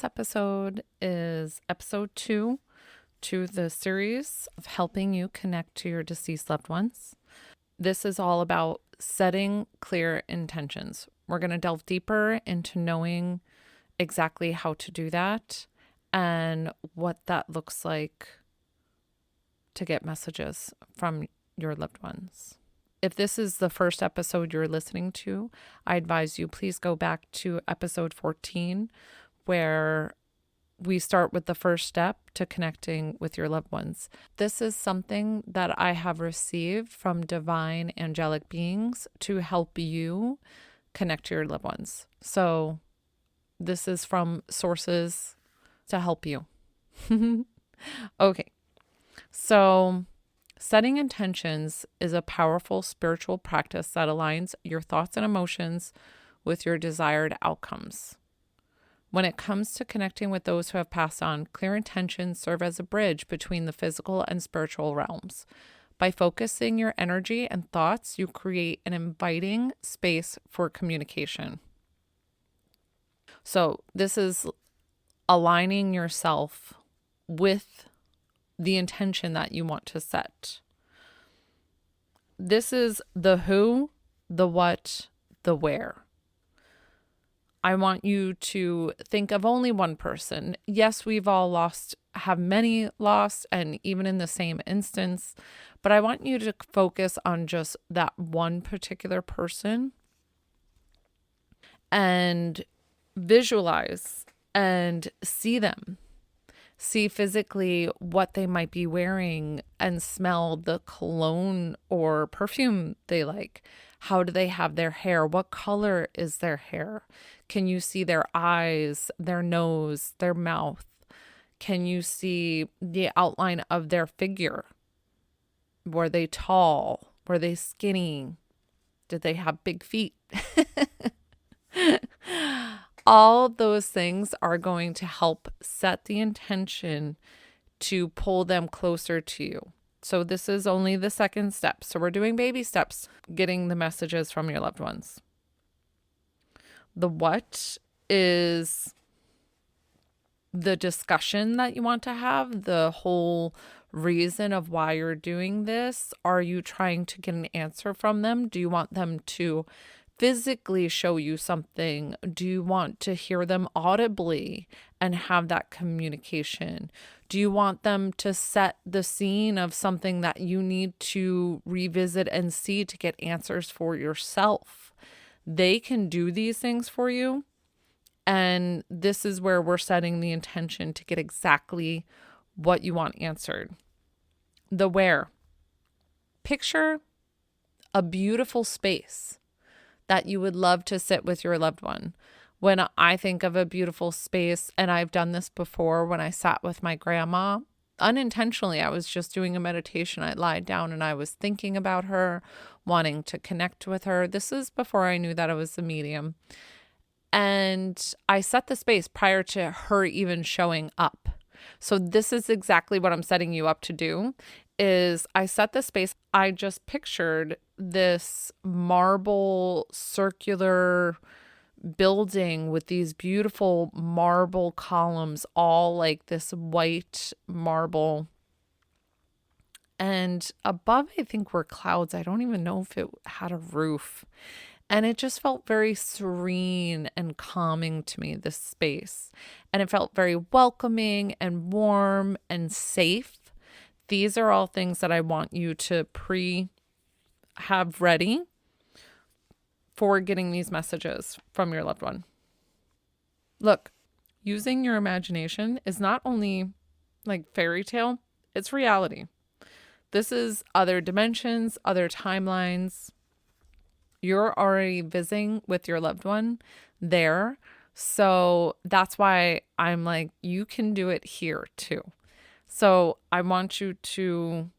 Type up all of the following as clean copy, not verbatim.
This episode is episode 2 to the series of helping you connect to your deceased loved ones. This is all about setting clear intentions. We're going to delve deeper into knowing exactly how to do that and what that looks like to get messages from your loved ones. If this is the first episode you're listening to, I advise you please go back to episode 14, where we start with the first step to connecting with your loved ones. This is something that I have received from divine angelic beings to help you connect to your loved ones. So this is from sources to help you. Okay. So setting intentions is a powerful spiritual practice that aligns your thoughts and emotions with your desired outcomes. When it comes to connecting with those who have passed on, clear intentions serve as a bridge between the physical and spiritual realms. By focusing your energy and thoughts, you create an inviting space for communication. So this is aligning yourself with the intention that you want to set. This is the who, the what, the where. I want you to think of only one person. Yes, we've all have many lost, and even in the same instance, but I want you to focus on just that one particular person and visualize and see them. See physically what they might be wearing and smell the cologne or perfume they like. How do they have their hair? What color is their hair? Can you see their eyes, their nose, their mouth? Can you see the outline of their figure? Were they tall? Were they skinny? Did they have big feet? All those things are going to help set the intention to pull them closer to you. So this is only the second step. So we're doing baby steps, getting the messages from your loved ones. The what is the discussion that you want to have, the whole reason of why you're doing this. Are you trying to get an answer from them? Do you want them to physically show you something? Do you want to hear them audibly and have that communication? Do you want them to set the scene of something that you need to revisit and see to get answers for yourself? They can do these things for you. And this is where we're setting the intention to get exactly what you want answered. The where. Picture a beautiful space that you would love to sit with your loved one. When I think of a beautiful space, and I've done this before when I sat with my grandma, unintentionally, I was just doing a meditation. I lied down and I was thinking about her, wanting to connect with her. This is before I knew that I was a medium. And I set the space prior to her even showing up. So this is exactly what I'm setting you up to do, is I set the space. I just pictured this marble circular building with these beautiful marble columns, all like this white marble. And above, I think, were clouds. I don't even know if it had a roof. And it just felt very serene and calming to me, this space. And it felt very welcoming and warm and safe. These are all things that I want you to have ready for getting these messages from your loved one. Look, using your imagination is not only like fairy tale, it's reality. This is other dimensions, other timelines. You're already visiting with your loved one there. So that's why I'm like, you can do it here too. So I want you to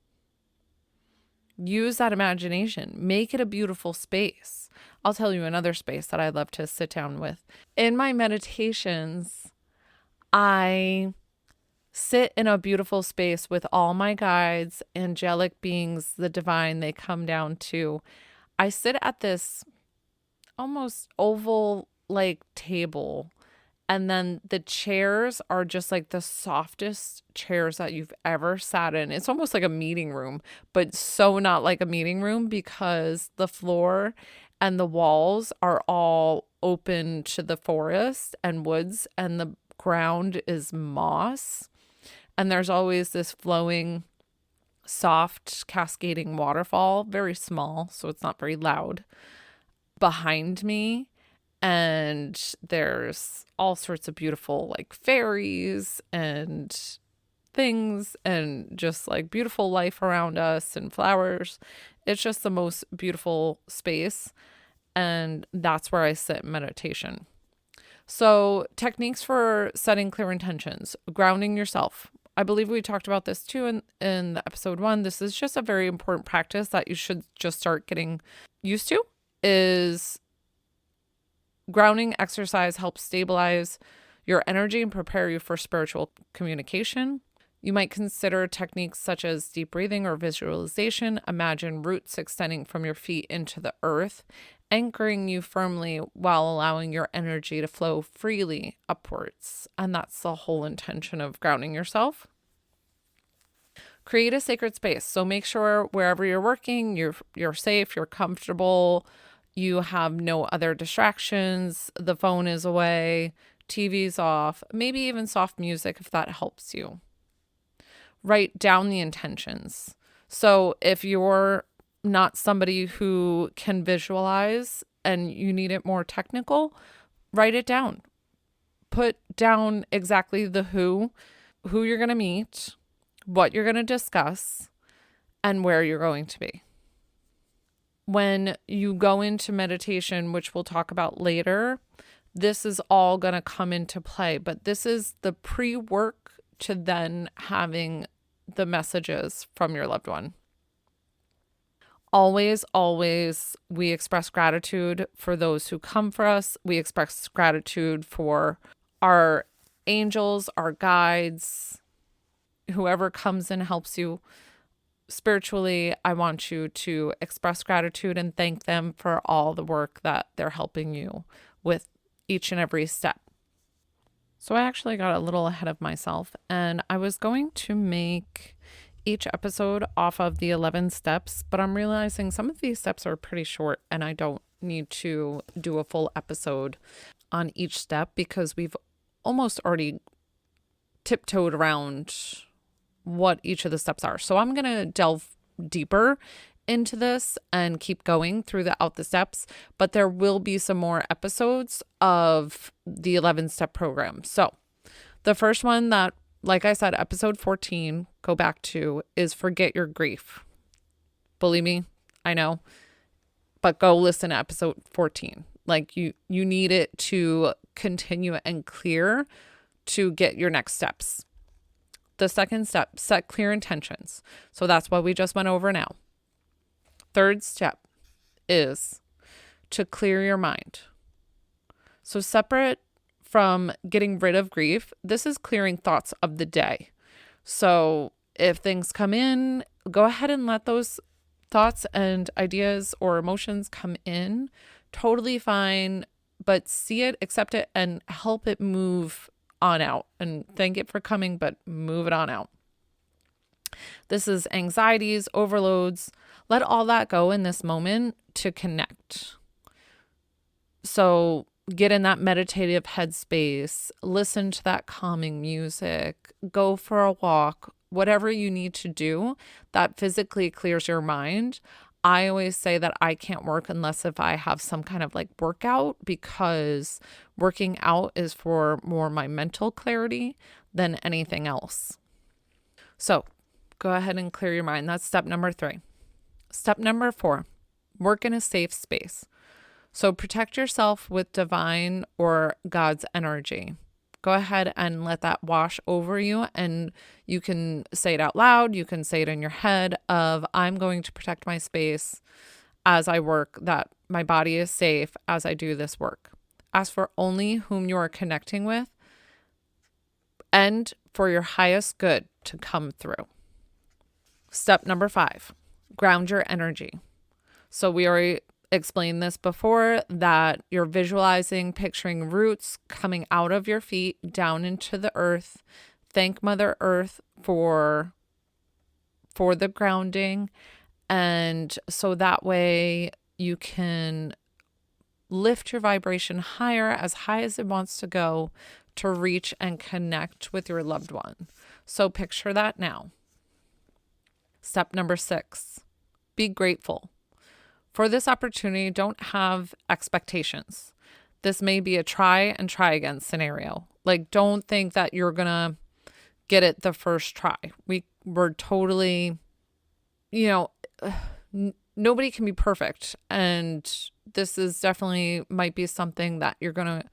use that imagination. Make it a beautiful space. I'll tell you another space that I love to sit down with. In my meditations, I sit in a beautiful space with all my guides, angelic beings, the divine they come down to. I sit at this almost oval like table, And then the chairs are just like the softest chairs that you've ever sat in. It's almost like a meeting room, but so not like a meeting room because the floor and the walls are all open to the forest and woods, and the ground is moss. And there's always this flowing, soft, cascading waterfall, very small, so it's not very loud, behind me. And there's all sorts of beautiful like fairies and things and just like beautiful life around us and flowers. It's just the most beautiful space. And that's where I sit in meditation. So, techniques for setting clear intentions, grounding yourself. I believe we talked about this too in the episode 1. This is just a very important practice that you should just start getting used to. Is grounding exercise helps stabilize your energy and prepare you for spiritual communication. You might consider techniques such as deep breathing or visualization. Imagine roots extending from your feet into the earth, anchoring you firmly while allowing your energy to flow freely upwards. And that's the whole intention of grounding yourself. Create a sacred space. So make sure wherever you're working, you're safe, you're comfortable, you have no other distractions, the phone is away, TV's off, maybe even soft music if that helps you. Write down the intentions. So if you're not somebody who can visualize and you need it more technical, write it down. Put down exactly the who you're going to meet, what you're going to discuss, and where you're going to be. When you go into meditation, which we'll talk about later, this is all going to come into play. But this is the pre-work to then having the messages from your loved one. Always, always, we express gratitude for those who come for us. We express gratitude for our angels, our guides, whoever comes and helps you spiritually. I want you to express gratitude and thank them for all the work that they're helping you with each and every step. So I actually got a little ahead of myself, and I was going to make each episode off of the 11 steps, but I'm realizing some of these steps are pretty short and I don't need to do a full episode on each step because we've almost already tiptoed around what each of the steps are. So I'm going to delve deeper into this and keep going throughout the steps, but there will be some more episodes of the 11-step program. So the first one that, like I said, episode 14, go back to, is forget your grief. Believe me, I know, but go listen to episode 14. Like you need it to continue and clear to get your next steps. The second step, set clear intentions. So that's what we just went over now. Third step is to clear your mind. So separate from getting rid of grief, this is clearing thoughts of the day. So if things come in, go ahead and let those thoughts and ideas or emotions come in. Totally fine, but see it, accept it, and help it move on out. And thank it for coming, but move it on out. This is anxieties, overloads. Let all that go in this moment to connect. So get in that meditative headspace, listen to that calming music, go for a walk, whatever you need to do that physically clears your mind. I always say that I can't work unless if I have some kind of like workout, because working out is for more my mental clarity than anything else. So go ahead and clear your mind. That's step number 3. Step number 4, work in a safe space. So protect yourself with divine or God's energy. Go ahead and let that wash over you, and you can say it out loud. You can say it in your head of, I'm going to protect my space as I work, that my body is safe as I do this work. Ask for only whom you are connecting with and for your highest good to come through. Step number 5, ground your energy. So we already explained this before, that you're visualizing, picturing roots coming out of your feet down into the earth. Thank Mother Earth for the grounding. And so that way you can lift your vibration higher, as high as it wants to go, to reach and connect with your loved one. So picture that now. Step number 6, be grateful. For this opportunity, don't have expectations. This may be a try and try again scenario. Like, don't think that you're going to get it the first try. We're totally, nobody can be perfect. And this is definitely might be something that you're going to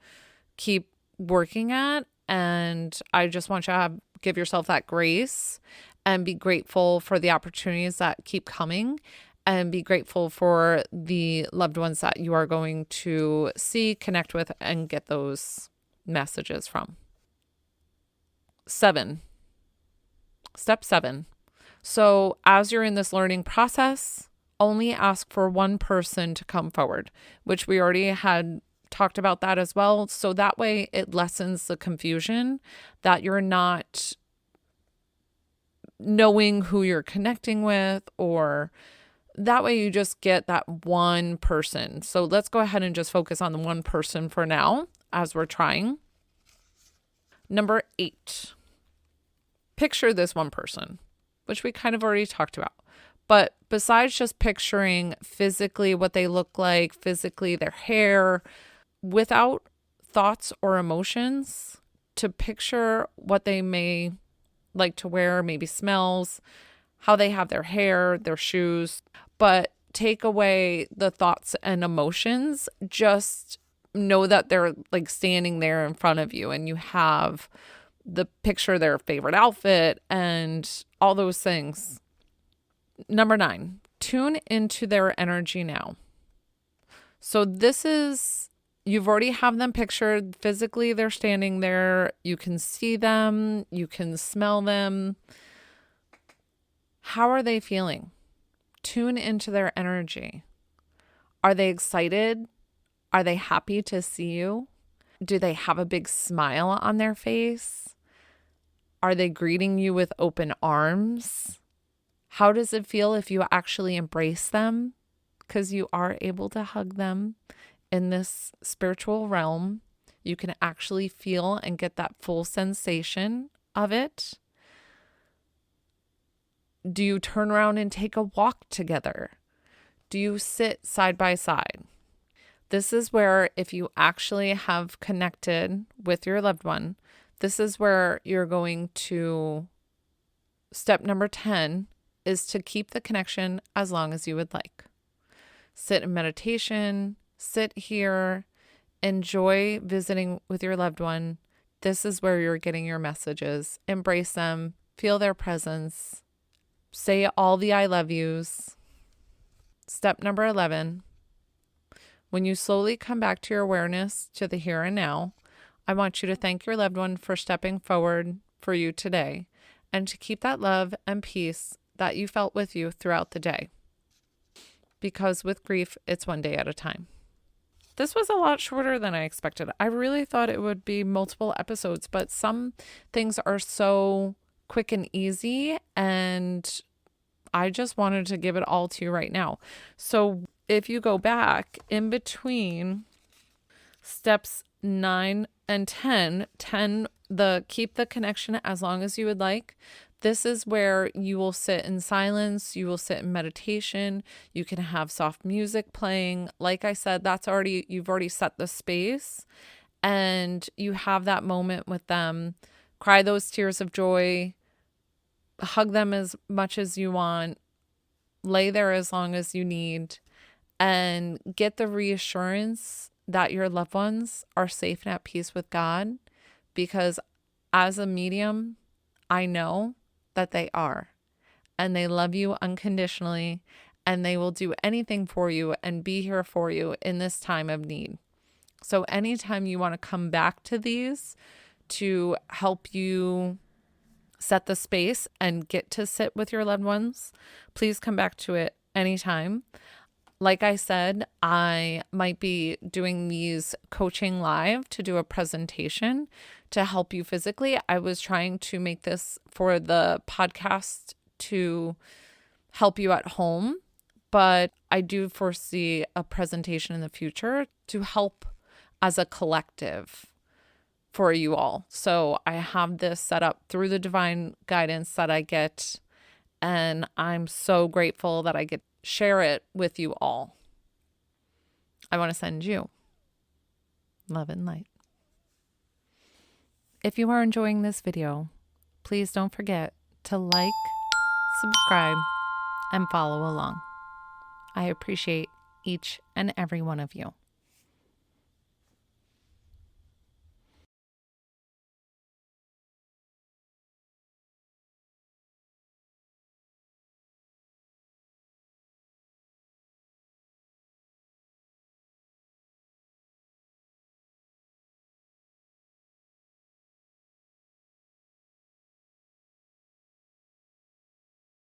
keep working at. And I just want you to give yourself that grace and be grateful for the opportunities that keep coming, and be grateful for the loved ones that you are going to see, connect with, and get those messages from. 7. Step 7. So as you're in this learning process, only ask for one person to come forward, which we already had talked about that as well. So that way it lessens the confusion that you're not knowing who you're connecting with, or that way you just get that one person. So let's go ahead and just focus on the one person for now as we're trying. Number 8, picture this one person, which we kind of already talked about. But besides just picturing physically what they look like, physically their hair, without thoughts or emotions, to picture what they may like to wear, maybe smells, how they have their hair, their shoes, but take away the thoughts and emotions. Just know that they're like standing there in front of you, and you have the picture, their favorite outfit, and all those things. Number 9, tune into their energy now. So this is, you've already have them pictured physically, they're standing there, you can see them, you can smell them. How are they feeling? Tune into their energy. Are they excited? Are they happy to see you? Do they have a big smile on their face? Are they greeting you with open arms? How does it feel if you actually embrace them? Because you are able to hug them in this spiritual realm. You can actually feel and get that full sensation of it. Do you turn around and take a walk together? Do you sit side by side? This is where, if you actually have connected with your loved one, this is where you're going to, step number 10 is to keep the connection as long as you would like. Sit in meditation, sit here, enjoy visiting with your loved one. This is where you're getting your messages. Embrace them, feel their presence, say all the I love yous. Step number 11, when you slowly come back to your awareness to the here and now, I want you to thank your loved one for stepping forward for you today, and to keep that love and peace that you felt with you throughout the day. Because with grief, it's one day at a time. This was a lot shorter than I expected. I really thought it would be multiple episodes, but some things are so quick and easy, and I just wanted to give it all to you right now. So if you go back in between steps 9 and 10, the keep the connection as long as you would like. This is where you will sit in silence. You will sit in meditation. You can have soft music playing. Like I said, you've already set the space, and you have that moment with them. Cry those tears of joy. Hug them as much as you want. Lay there as long as you need, and get the reassurance that your loved ones are safe and at peace with God, because as a medium, I know that they are, and they love you unconditionally, and they will do anything for you and be here for you in this time of need. So anytime you want to come back to these to help you set the space and get to sit with your loved ones, please come back to it anytime. Like I said, I might be doing these coaching live to do a presentation to help you physically. I was trying to make this for the podcast to help you at home, but I do foresee a presentation in the future to help as a collective for you all. So I have this set up through the divine guidance that I get, and I'm so grateful that I get to share it with you all. I want to send you love and light. If you are enjoying this video, please don't forget to like, subscribe, and follow along. I appreciate each and every one of you.